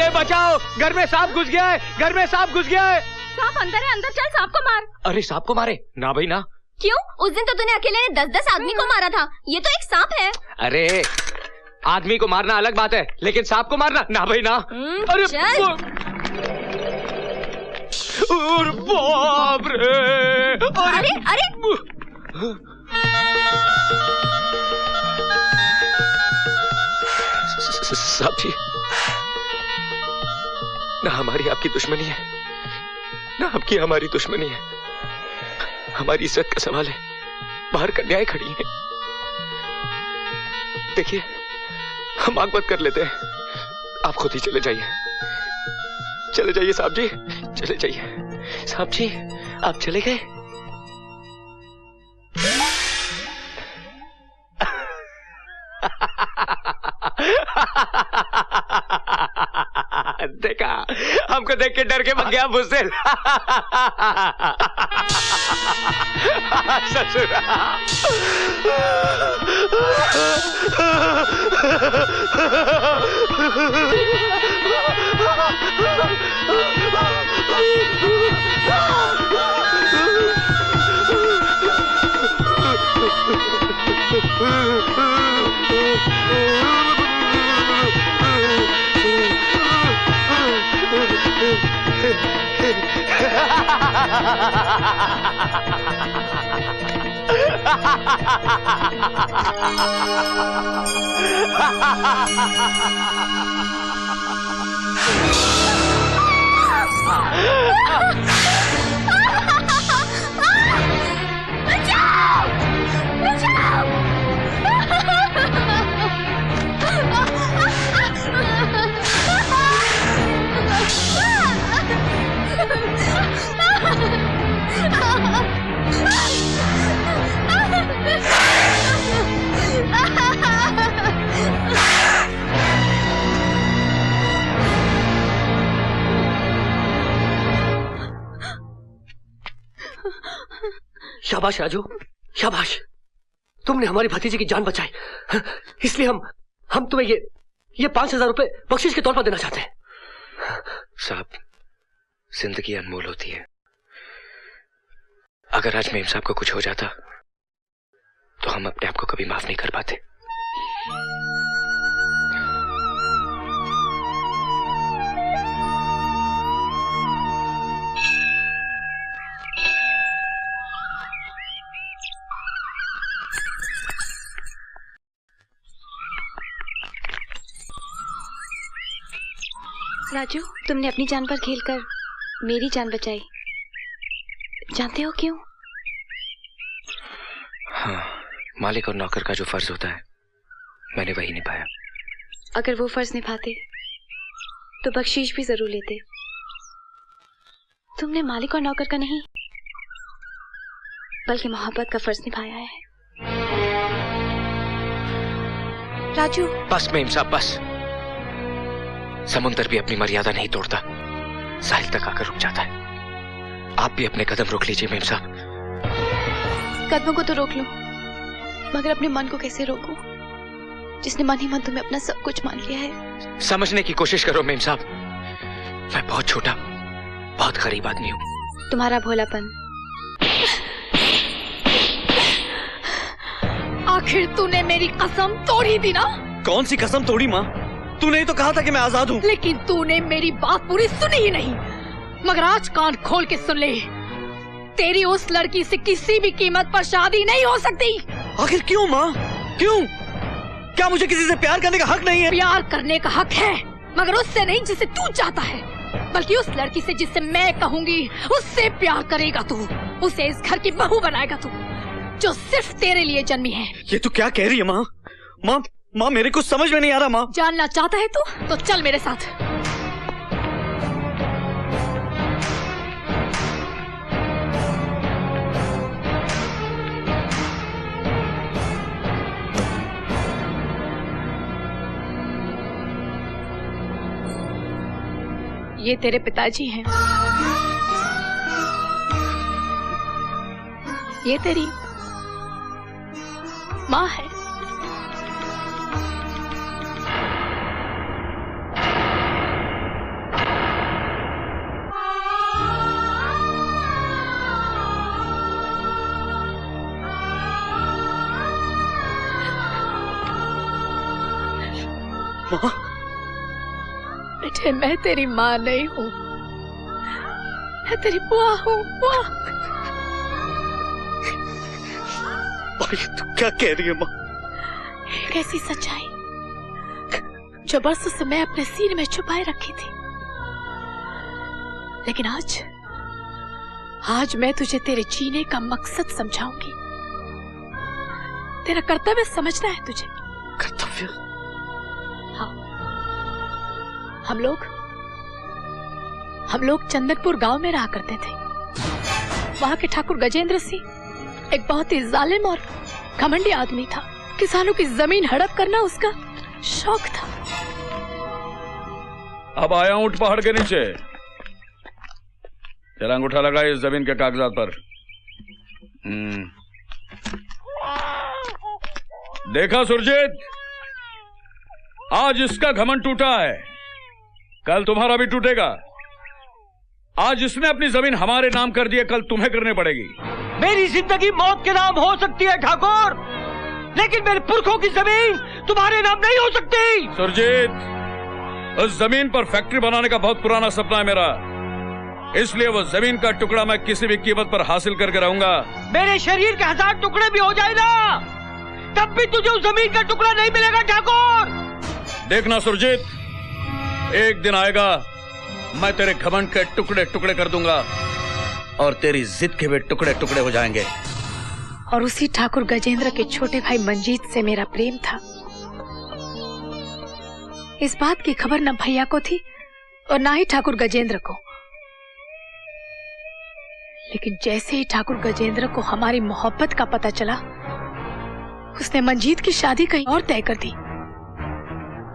अरे बचाओ, घर में सांप घुस गया है, घर में सांप घुस गया है। सांप अंदर है, अंदर चल, सांप को मार। अरे सांप को मारे ना भाई ना। क्यों? उस दिन तो तूने अकेले ने 10-10 आदमी को मारा था, ये तो एक सांप है। अरे आदमी को मारना अलग बात है, लेकिन सांप को मारना ना भाई ना। अरे बाप रे। अरे अरे साहब जी, ना हमारी आपकी दुश्मनी है, ना आपकी हमारी दुश्मनी है। हमारी इज्जत का सवाल है, बाहर कन्याएं खड़ी हैं। देखिए हम आग बंद कर लेते हैं, आप खुद ही चले जाइए। चले जाइए साहब जी, चले जाइए। साहब जी आप चले गए? देखा, हमको देख के डर के भाग गया बुज़दिल। ससुरा। शाबाश राजू, शाबाश, तुमने हमारी भतीजी की जान बचाई। इसलिए हम तुम्हें ये 5,000 रुपए बख्शिश के तौर पर देना चाहते हैं। साहब, जिंदगी अनमोल होती है। अगर आज मेम साहब को कुछ हो जाता तो हम अपने आप को कभी माफ नहीं कर पाते। राजू, तुमने अपनी जान पर खेलकर मेरी जान बचाई। जानते हो क्यों? हाँ, मालिक और नौकर का जो फर्ज होता है मैंने वही निभाया। अगर वो फर्ज निभाते तो बख्शीश भी जरूर लेते। तुमने मालिक और नौकर का नहीं बल्कि मोहब्बत का फर्ज निभाया है। राजू, बस मेम साहब बस। समुंदर भी अपनी मर्यादा नहीं तोड़ता, साहिल तक आकर रुक जाता है। आप भी अपने कदम रोक लीजिए मेम साहब। कदमों को तो रोक लूं, मगर अपने मन को कैसे रोकूं, जिसने मन ही मन तुम्हें अपना सब कुछ मान लिया है। समझने की कोशिश करो मेम साहब, मैं बहुत छोटा, बहुत गरीब आदमी हूँ। तुम्हारा भोलापन। आखिर तूने मेरी कसम तोड़ी थी ना? कौन सी कसम तोड़ी माँ? तूने ही तो कहा था कि मैं आजाद हूँ। लेकिन तूने मेरी बात पूरी सुनी ही नहीं। मगर आज कान खोल के सुन ले, तेरी उस लड़की से किसी भी कीमत पर शादी नहीं हो सकती। आखिर क्यों माँ, क्यों? क्या मुझे किसी से प्यार करने का हक नहीं है? प्यार करने का हक है, मगर उससे नहीं जिसे तू चाहता है, बल्कि उस लड़की से जिससे मैं कहूँगी उससे प्यार करेगा तू। उसे इस घर की बहू बनाएगा तू, जो सिर्फ तेरे लिए जन्मी है। ये तू क्या कह रही है माँ? माँ माँ, मेरे कुछ समझ में नहीं आ रहा माँ। जानना चाहता है तू? तो चल मेरे साथ। ये तेरे पिताजी हैं, ये तेरी माँ है। माँ, बेटे मैं तेरी माँ नहीं हूँ, मैं तेरी बुआ हूँ, बुआ। भाई तू क्या कह रही है माँ? एक ऐसी सच्चाई जो बरसों से मैं अपने सीने में छुपाए रखी थी, लेकिन आज मैं तुझे तेरे जीने का मकसद समझाऊंगी। तेरा कर्तव्य समझना है तुझे। कर्तव्य? हाँ, हम लोग चंदनपुर गांव में रहा करते थे। वहां के ठाकुर गजेंद्र सिंह एक बहुत ही जालिम और घमंडी आदमी था। किसानों की जमीन हड़प करना उसका शौक था। अब आया ऊंट पहाड़ के नीचे। तेरा अंगूठा लगा इस जमीन के कागजात पर। देखा सुरजीत, आज इसका घमंड टूटा है, कल तुम्हारा भी टूटेगा। आज इसने अपनी जमीन हमारे नाम कर दी है, कल तुम्हें करनी पड़ेगी। मेरी जिंदगी मौत के नाम हो सकती है ठाकुर, लेकिन मेरे पुरखों की जमीन तुम्हारे नाम नहीं हो सकती। सुरजीत, उस जमीन पर फैक्ट्री बनाने का बहुत पुराना सपना है मेरा, इसलिए वो जमीन का टुकड़ा मैं किसी भी कीमत पर हासिल करके रहूंगा। मेरे शरीर के 1000 टुकड़े भी हो जाए ना, तब भी तुझे उस जमीन का टुकड़ा नहीं मिलेगा ठाकुर। देखना सुरजीत, एक दिन आएगा मैं तेरे घमंड के टुकड़े टुकड़े कर दूंगा और तेरी जिद के भी टुकड़े टुकड़े हो जाएंगे। और उसी ठाकुर गजेंद्र के छोटे भाई मंजीत से मेरा प्रेम था। इस बात की खबर न भैया को थी और ना ही ठाकुर गजेंद्र को। लेकिन जैसे ही ठाकुर गजेंद्र को हमारी मोहब्बत का पता चला, उसने मंजीत की शादी कहीं और तय कर दी।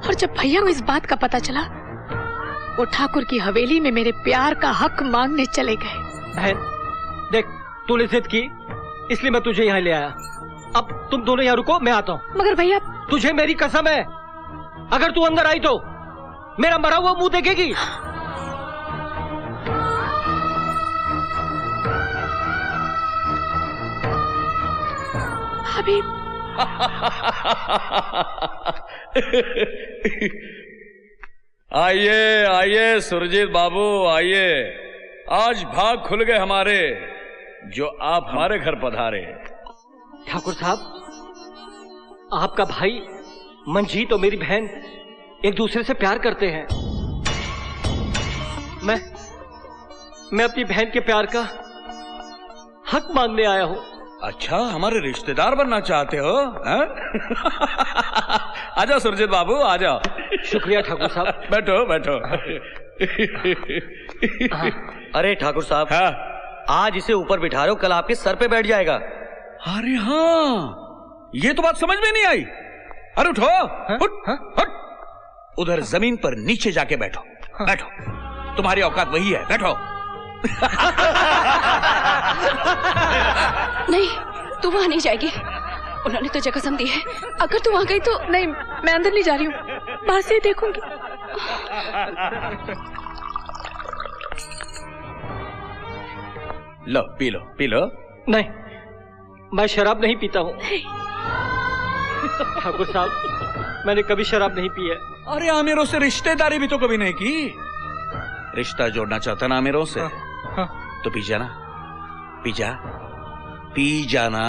और जब भैया को इस बात का पता चला, वो ठाकुर की हवेली में मेरे प्यार का हक मांगने चले गए। बहन देख, तूने जिद की इसलिए मैं तुझे यहाँ ले आया। अब तुम दोनों यहाँ रुको, मैं आता हूँ। मगर भैया, तुझे मेरी कसम है, अगर तू अंदर आई तो मेरा मरा हुआ मुंह देखेगी। अभी आइए आइए सुरजीत बाबू आइए, आज भाग खुल गए हमारे जो आप हमारे घर पधारे। ठाकुर साहब, आपका भाई मंजीत और मेरी बहन एक दूसरे से प्यार करते हैं। मैं अपनी बहन के प्यार का हक मांगने आया हूँ। अच्छा, हमारे रिश्तेदार बनना चाहते हो? आजाओ सुरजीत बाबू, आ जाओ। शुक्रिया ठाकुर साहब। बैठो बैठो। अरे ठाकुर साहब, हाँ? आज इसे ऊपर बिठा रहे हो, कल आपके सर पे बैठ जाएगा। अरे हाँ, ये तो बात समझ में नहीं आई। अरे उठो, उठ। उधर जमीन पर नीचे जाके बैठो। बैठो, तुम्हारी औकात वही है, बैठो। नहीं, तू वहां नहीं जाएगी। उन्होंने तुझे कसम दी है, अगर तू वहां गई तो। नहीं, मैं अंदर नहीं जा रही हूँ, बाहर से ही देखूंगी। लो पी लो, पी लो। नहीं, मैं शराब नहीं पीता हूँ। ठाकुर साहब, मैंने कभी शराब नहीं पी है। अरे आमिरों से रिश्तेदारी भी तो कभी नहीं की। रिश्ता जोड़ना चाहता ना आमिरों से? हाँ। तो पी जाना, पी जा, पी जाना,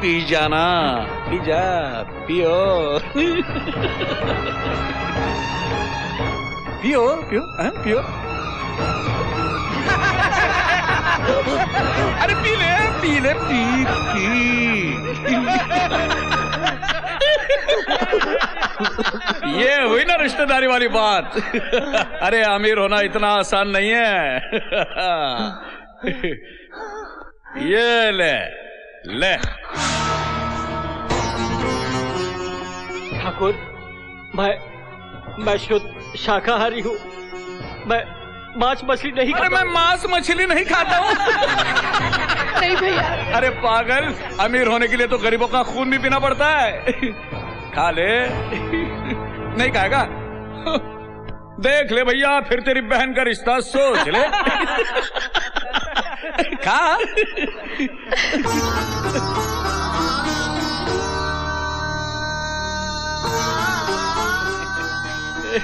पी जाना, पी जा, पियो। पियो पियो, हाँ पियो। अरे पी ले, पी ले, पी। ये हुई ना रिश्तेदारी वाली बात। अरे अमीर होना इतना आसान नहीं है। ये ले ले। ठाकुर, मैं शुद्ध शाकाहारी हूँ। मैं मांस मछली नहीं खाता। अरे मैं मांस मछली नहीं खाता हूँ। नहीं भैया। अरे पागल, अमीर होने के लिए तो गरीबों का खून भी पीना पड़ता है। खा ले। नहीं खाएगा? देख ले भैया, फिर तेरी बहन का रिश्ता सोच ले। खा। ये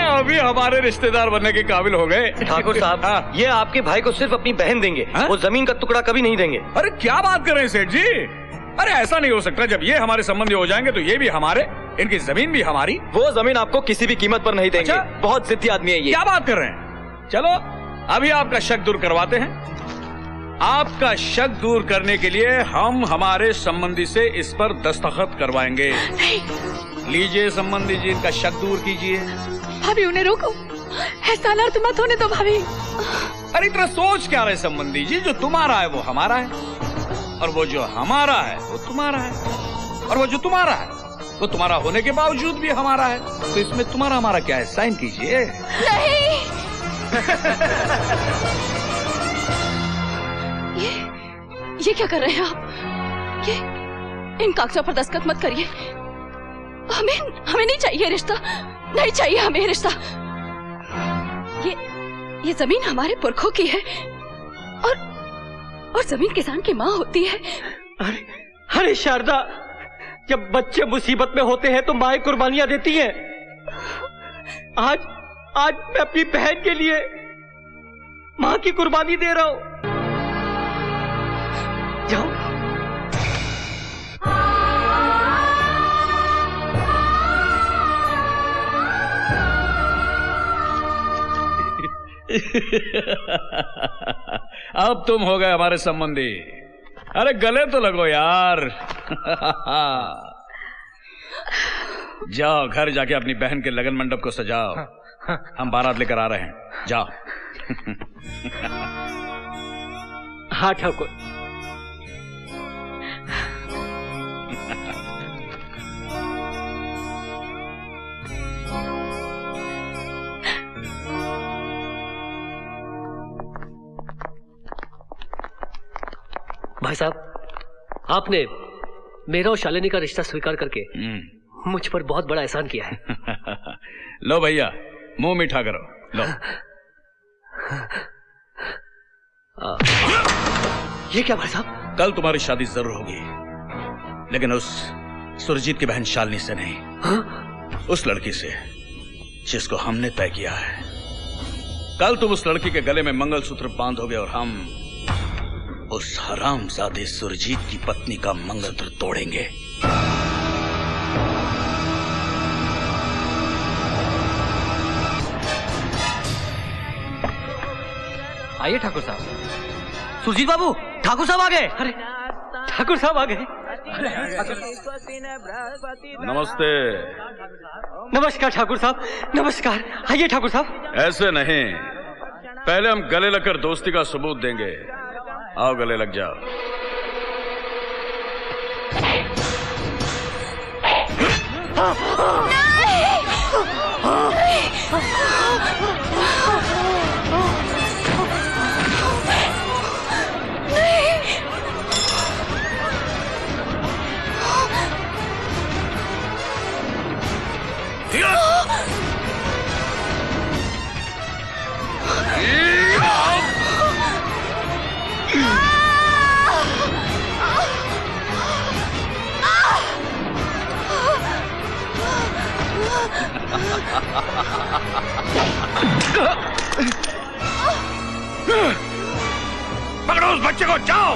अभी हमारे रिश्तेदार बनने के काबिल हो गए। ठाकुर साहब, हाँ। ये आपके भाई को सिर्फ अपनी बहन देंगे, हाँ? वो जमीन का टुकड़ा कभी नहीं देंगे। अरे क्या बात कर रहे हैं सेठ जी? अरे ऐसा नहीं हो सकता। जब ये हमारे संबंधी हो जाएंगे तो ये भी हमारे, इनकी जमीन भी हमारी। वो जमीन आपको किसी भी कीमत पर नहीं देंगे। अच्छा? बहुत जिद्दी आदमी है ये। क्या बात कर रहे हैं? चलो अभी आपका शक दूर करवाते हैं। आपका शक दूर करने के लिए हम हमारे संबंधी से इस पर दस्तखत करवाएंगे। लीजिए संबंधी जी, इनका शक दूर कीजिए। भाभी उन्हें रोको, ऐसा अनर्थ मत होने दो भाभी। अरे इतना सोच क्या रहे संबंधी जी? जो तुम्हारा है वो हमारा है, और वो जो हमारा है वो तुम्हारा है, और वो जो तुम्हारा है वो तुम्हारा होने के बावजूद भी हमारा है। तो इसमें तुम्हारा हमारा क्या है? साइन कीजिए। नहीं। ये क्या कर रहे हैं आप? ये इन कागजों पर दस्तखत मत करिए। हमें नहीं चाहिए रिश्ता, नहीं चाहिए हमें रिश्ता। ये जमीन हमारे पुरखों की है, और जमीन किसान की माँ होती है। अरे शारदा, जब बच्चे मुसीबत में होते हैं तो माएं कुर्बानियां देती हैं। आज मैं अपनी बहन के लिए माँ की कुर्बानी दे रहा हूं। जाओ। अब तुम हो गए हमारे संबंधी। अरे गले तो लगो यार। जाओ घर जाके अपनी बहन के लगन मंडप को सजाओ। हम बारात लेकर आ रहे हैं, जाओ। हाँ ठाकुर। भाई साहब, आपने मेरा और शालिनी का रिश्ता स्वीकार करके मुझ पर बहुत बड़ा एहसान किया है। लो भैया, मुंह मीठा करो, लो। ये क्या भाई साहब? कल तुम्हारी शादी जरूर होगी, लेकिन उस सुरजीत की बहन शालिनी से नहीं। हाँ? उस लड़की से जिसको हमने तय किया है। कल तुम उस लड़की के गले में मंगलसूत्र बांधोगे और हम उस हरामजादे सुरजीत की पत्नी का मंगलसूत्र तोड़ेंगे। आइए ठाकुर साहब। सुरजीत बाबू, ठाकुर साहब आ गए। अरे ठाकुर साहब आ गए। नमस्ते। नमस्कार ठाकुर साहब, नमस्कार। आइए ठाकुर साहब। ऐसे नहीं, पहले हम गले लगकर दोस्ती का सबूत देंगे। आओ गले लग जाओ। पकड़ो उस बच्चे को, जाओ।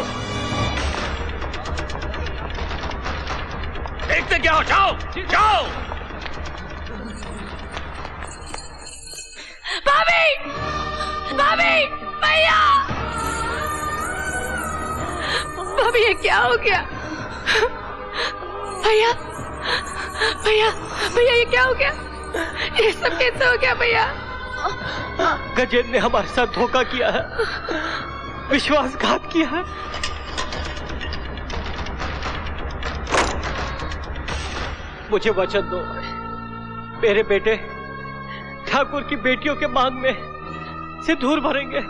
देखते क्या हो, जाओ जाओ। भाभी, भाभी, भैया, भाभी ये क्या हो गया? भैया, भैया, भैया ये क्या हो गया? ये सब कैसे हो गया भैया? गजेंद्र ने हमारे साथ धोखा किया है, विश्वासघात किया है। मुझे वचन दो, मेरे बेटे ठाकुर की बेटियों के मांग में सिंदूर भरेंगे।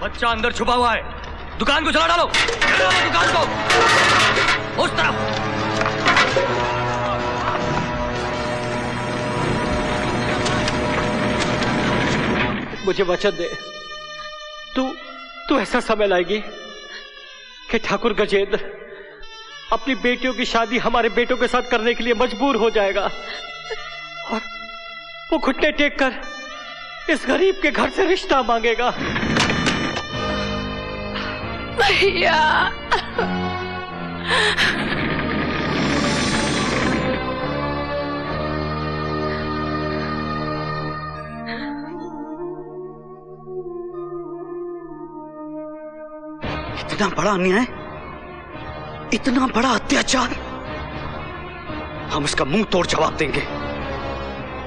बच्चा अंदर छुपा हुआ है, दुकान को चला डालो, दुकान को उस तरफ। मुझे वचन दे, तू ऐसा समय लाएगी कि ठाकुर गजेंद्र अपनी बेटियों की शादी हमारे बेटों के साथ करने के लिए मजबूर हो जाएगा और वो घुटने टेक कर इस गरीब के घर से रिश्ता मांगेगा। भैया, इतना बड़ा अन्याय, इतना बड़ा अत्याचार, हम इसका मुंह तोड़ जवाब देंगे।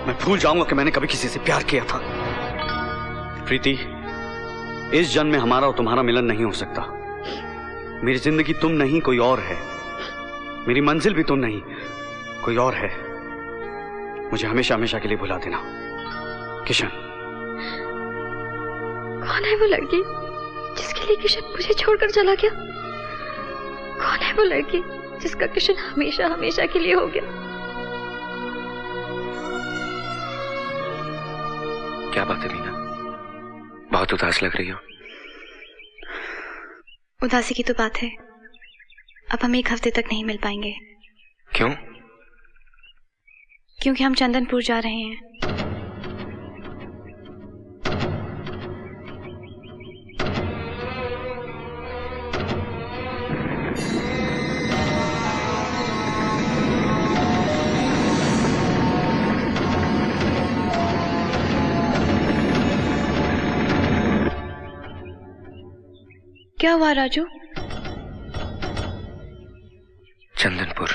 मैं भूल जाऊंगा कि मैंने कभी किसी से प्यार किया था। प्रीति, इस जन्म में हमारा और तुम्हारा मिलन नहीं हो सकता। मेरी जिंदगी तुम नहीं कोई और है, मेरी मंजिल भी तुम नहीं कोई और है। मुझे हमेशा हमेशा के लिए भुला देना। किशन। कौन है वो लड़की जिसके लिए किशन मुझे छोड़कर चला गया? कौन है वो लड़की जिसका किशन हमेशा हमेशा के लिए हो गया? क्या बात है मीना, बहुत उदास लग रही हो। उदासी की तो बात है, अब हम 1 हफ्ते तक नहीं मिल पाएंगे। क्यों? क्योंकि हम चंदनपुर जा रहे हैं। क्या हुआ राजू? चंदनपुर,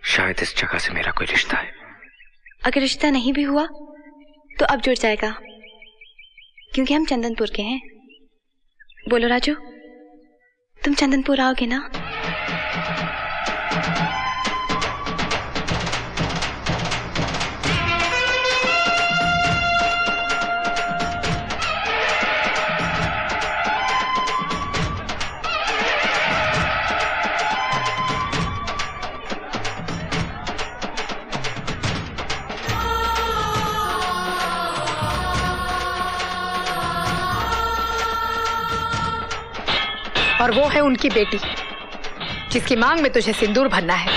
शायद इस जगह से मेरा कोई रिश्ता है। अगर रिश्ता नहीं भी हुआ तो अब जुड़ जाएगा, क्योंकि हम चंदनपुर के हैं। बोलो राजू, तुम चंदनपुर आओगे ना? और वो है उनकी बेटी जिसकी मांग में तुझे सिंदूर भरना है।